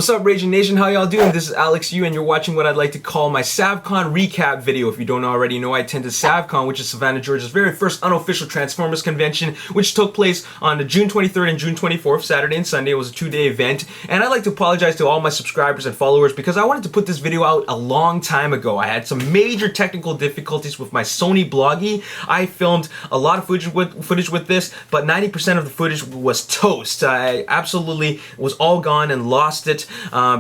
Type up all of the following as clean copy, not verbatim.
What's up, Ragin Nation? How y'all doing? This is Alex Yu, and you're watching what I'd like to call my SavCon recap video. If you don't already know, I attended SavCon, which is Savannah, Georgia's very first unofficial Transformers convention, which took place on June 23rd and June 24th, Saturday and Sunday. It was a two-day event, and I'd like to apologize to all my subscribers and followers because I wanted to put this video out a long time ago. I had some major technical difficulties with my Sony Bloggy. I filmed a lot of footage with this, but 90% of the footage was toast. I absolutely was all gone and lost it.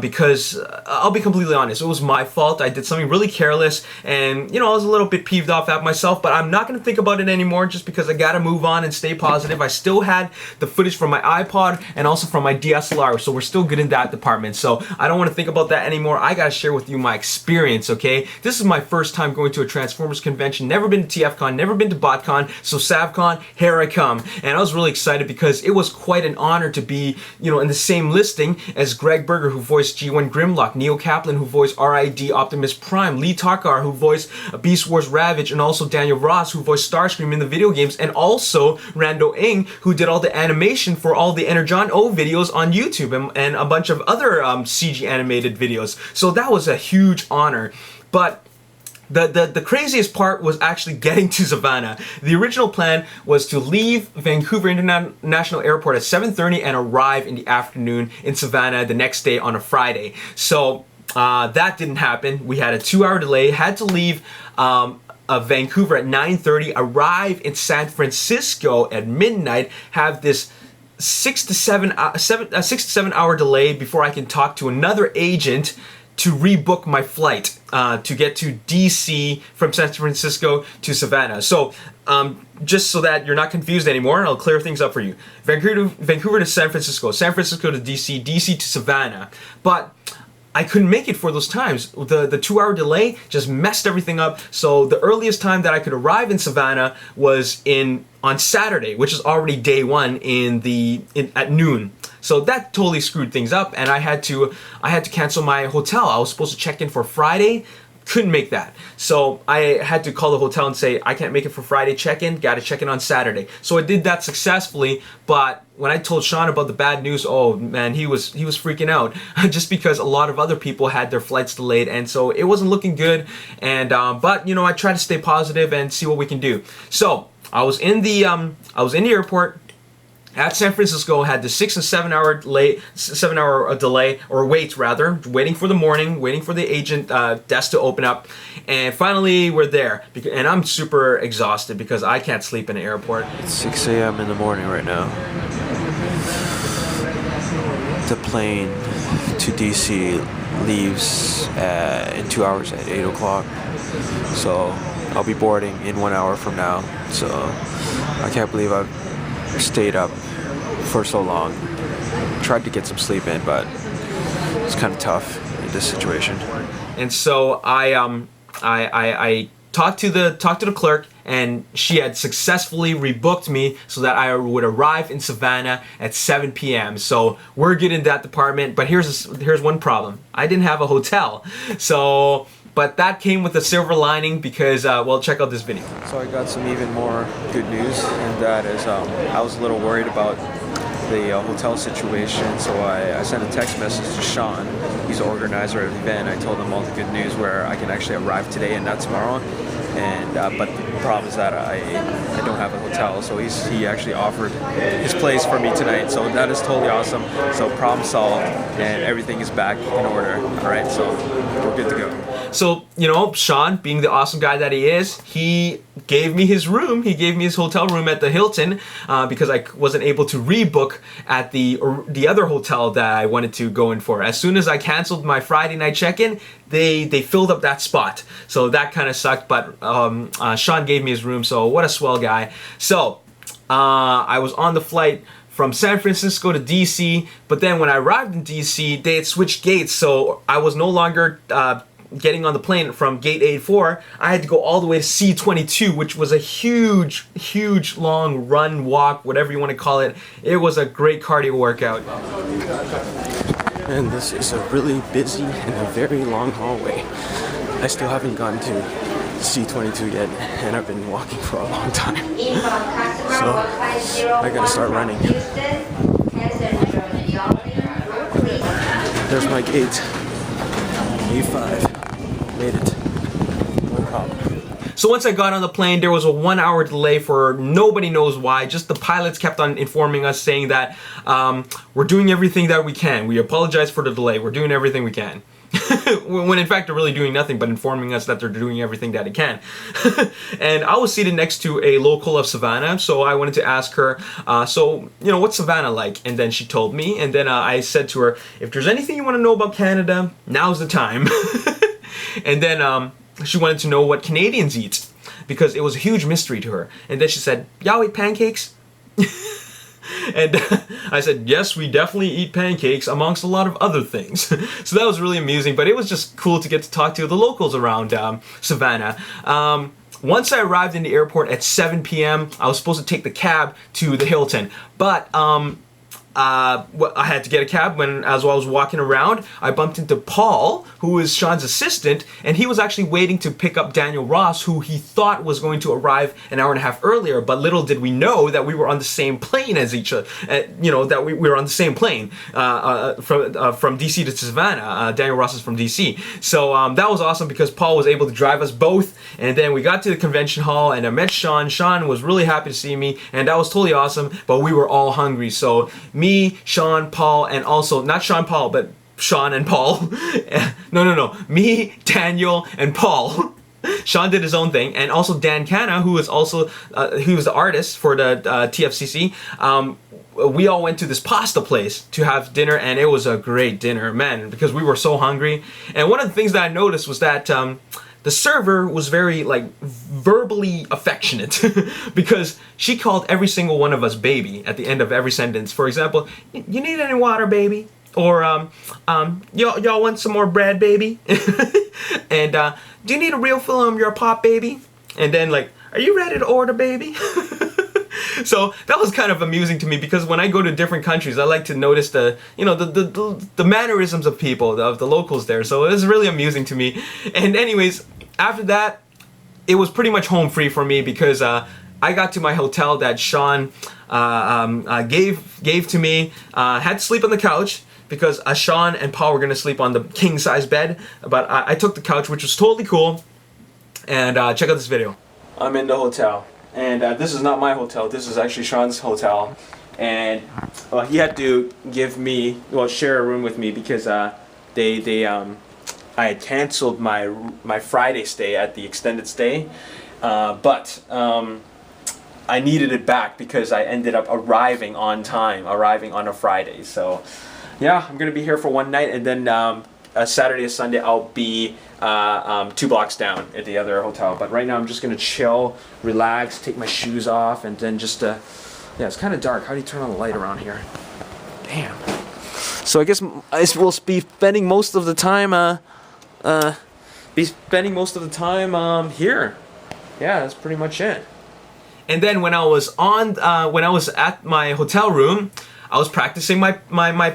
Because I'll be completely honest, it was my fault. I did something really careless, and I was a little bit peeved off at myself, but I'm not going to think about it anymore just because I gotta move on and stay positive. I still had the footage from my iPod and also from my DSLR, so we're still good in that department, so I don't want to think about that anymore. I gotta share with you my experience, okay? This is my first time going to a Transformers convention, never been to TFCon, never been to BotCon, so SavCon, here I come. And I was really excited because it was quite an honor to be, in the same listing as Greg Berger, who voiced G1 Grimlock, Neil Kaplan, who voiced RID Optimus Prime, Lee Takar, who voiced Beast Wars Ravage, and also Daniel Ross, who voiced Starscream in the video games, and also Rando Ng, who did all the animation for all the Energon O videos on YouTube and a bunch of other CG animated videos. So that was a huge honor. But the craziest part was actually getting to Savannah. The original plan was to leave Vancouver International Airport at 7:30 and arrive in the afternoon in Savannah the next day on a Friday. So that didn't happen. We had a 2-hour delay, had to leave Vancouver at 9:30, arrive in San Francisco at midnight, have this 6 to 7 hour delay before I can talk to another agent to rebook my flight to get to DC from San Francisco to Savannah. So just so that you're not confused anymore, I'll clear things up for you. Vancouver to San Francisco to DC, DC to Savannah. But I couldn't make it for those times. The 2-hour delay just messed everything up. So the earliest time that I could arrive in Savannah was on Saturday, which is already day one at noon. So that totally screwed things up, and I had to cancel my hotel. I was supposed to check in for Friday, couldn't make that. So I had to call the hotel and say, I can't make it for Friday check-in, gotta check in on Saturday. So I did that successfully, but when I told Sean about the bad news, oh man, he was freaking out just because a lot of other people had their flights delayed, and so it wasn't looking good. And but I try to stay positive and see what we can do. So I was in the airport at San Francisco, had the 6 and 7 hour delay, or waiting for the morning, waiting for the agent desk to open up, and finally we're there. And I'm super exhausted because I can't sleep in an airport. It's 6 a.m. in the morning right now. The plane to DC leaves in 2 hours at 8 o'clock. So I'll be boarding in 1 hour from now. So I can't believe I've stayed up for so long. Tried to get some sleep in, but it's kind of tough in this situation. And so I talked to the clerk, and she had successfully rebooked me so that I would arrive in Savannah at 7 p.m. So we're good in that department. But here's one problem. I didn't have a hotel. So but that came with a silver lining because, well, check out this video. So I got some even more good news, and that is I was a little worried about the hotel situation, so I sent a text message to Sean. He's the organizer of the event. I told him all the good news where I can actually arrive today and not tomorrow. And but the problem is that I don't have a hotel, so he actually offered his place for me tonight. So that is totally awesome. So problem solved, and everything is back in order. All right, so we're good to go. So, Sean, being the awesome guy that he is, he gave me his room. He gave me his hotel room at the Hilton because I wasn't able to rebook at the other hotel that I wanted to go in for. As soon as I canceled my Friday night check-in, they filled up that spot. So that kind of sucked, but Sean gave me his room, so what a swell guy. So I was on the flight from San Francisco to DC, but then when I arrived in DC, they had switched gates, so I was no longer getting on the plane from gate 84. I had to go all the way to C22, which was a huge long run, walk, whatever you want to call it. It was a great cardio workout. And this is a really busy and a very long hallway. I still haven't gotten to C22 yet, and I've been walking for a long time. So I gotta start running. There's my gate. A5. Made it. No problem. So once I got on the plane, there was a 1 hour delay for nobody knows why. Just the pilots kept on informing us, saying that we're doing everything that we can. We apologize for the delay. We're doing everything we can. When in fact they're really doing nothing but informing us that they're doing everything that it can. And I was seated next to a local of Savannah, so I wanted to ask her, so, you know, what's Savannah like? And then she told me, and then I said to her, if there's anything you want to know about Canada, now's the time. And then she wanted to know what Canadians eat, because it was a huge mystery to her. And then she said, y'all eat pancakes? And I said, yes, we definitely eat pancakes amongst a lot of other things. So that was really amusing, but it was just cool to get to talk to the locals around Savannah. Once I arrived in the airport at 7 p.m., I was supposed to take the cab to the Hilton, but I had to get a cab. As I was walking around, I bumped into Paul, who is Sean's assistant, and he was actually waiting to pick up Daniel Ross, who he thought was going to arrive an hour and a half earlier, but little did we know that we were on the same plane as each other, that we were on the same plane from DC to Savannah. Daniel Ross is from DC. So that was awesome because Paul was able to drive us both, and then we got to the convention hall and I met Sean. Sean was really happy to see me, and that was totally awesome, but we were all hungry. So me, Sean, Paul, and also, not Sean Paul, but Sean and Paul. No. Me, Daniel, and Paul. Sean did his own thing, and also Dan Canna, who was also, he was the artist for the TFCC. We all went to this pasta place to have dinner, and it was a great dinner, man, because we were so hungry. And one of the things that I noticed was that the server was very, verbally affectionate because she called every single one of us baby at the end of every sentence. For example, you need any water, baby? Or, y'all want some more bread, baby? And, do you need a real film, your pop, baby? And then, are you ready to order, baby? So that was kind of amusing to me because when I go to different countries, I like to notice the mannerisms of people, of the locals there. So it was really amusing to me. And anyways, after that, it was pretty much home free for me because I got to my hotel that Sean gave to me. Had to sleep on the couch because Sean and Paul were going to sleep on the king size bed. But I took the couch, which was totally cool. And check out this video. I'm in the hotel. And this is not my hotel, this is actually Sean's hotel. And he had to share a room with me because I had canceled my Friday stay at the extended stay. But I needed it back because I ended up arriving on time, arriving on a Friday. So yeah, I'm gonna be here for one night, and then Saturday or Sunday I'll be 2 blocks down at the other hotel. But right now I'm just gonna chill, relax, take my shoes off, and then just yeah, it's kind of dark. How do you turn on the light around here? Damn. So I guess we'll be spending most of the time here. Yeah, that's pretty much it. And then when I was at my hotel room, I was practicing my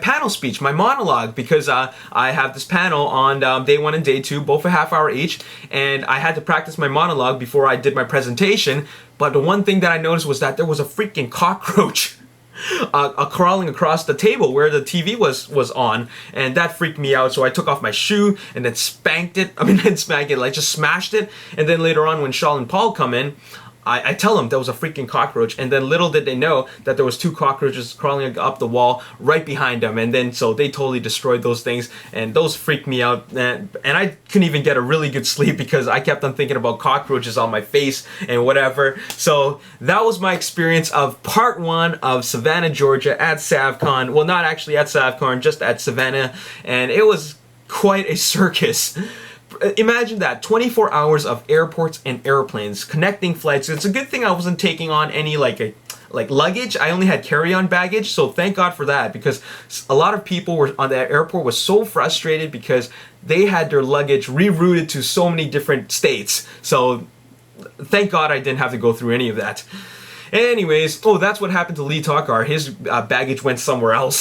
panel speech, my monologue, because I have this panel on day 1 and day 2, both a half hour each, and I had to practice my monologue before I did my presentation. But the one thing that I noticed was that there was a freaking cockroach crawling across the table where the TV was on, and that freaked me out. So I took off my shoe and then spanked it. Just smashed it. And then later on, when Sean and Paul come in, I tell them there was a freaking cockroach, and then little did they know that there was 2 cockroaches crawling up the wall right behind them, and then so they totally destroyed those things, and those freaked me out, and I couldn't even get a really good sleep because I kept on thinking about cockroaches on my face and whatever. So that was my experience of part 1 of Savannah, Georgia at SavCon. Well, not actually at SavCon, just at Savannah, and it was quite a circus. Imagine that, 24 hours of airports and airplanes, connecting flights. It's a good thing I wasn't taking on any luggage. I only had carry-on baggage, so thank God for that, because a lot of people were on that airport was so frustrated because they had their luggage rerouted to so many different states. So thank God I didn't have to go through any of that. Anyways, oh, that's what happened to Lee Takar. His baggage went somewhere else.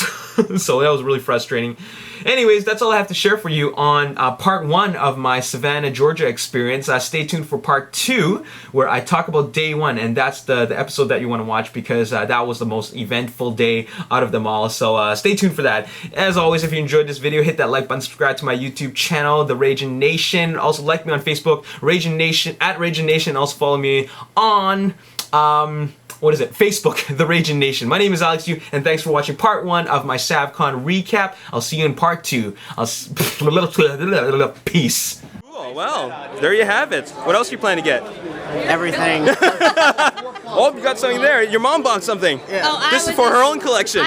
So that was really frustrating. Anyways, that's all I have to share for you on part 1 of my Savannah, Georgia experience. Stay tuned for part 2, where I talk about day 1, and that's the episode that you want to watch, because that was the most eventful day out of them all. So stay tuned for that. As always, if you enjoyed this video, hit that like button, subscribe to my YouTube channel, The Ragin Nation. Also like me on Facebook, Ragin Nation, at Ragin Nation. Also follow me on what is it? Facebook, The Ragin Nation. My name is Alex Yu, and thanks for watching part 1 of my SavCon recap. I'll see you in part 2. Peace. Cool, well, there you have it. What else do you plan to get? Everything. Oh, you got something there. Your mom bought something. Yeah. Oh, This is for her own collection.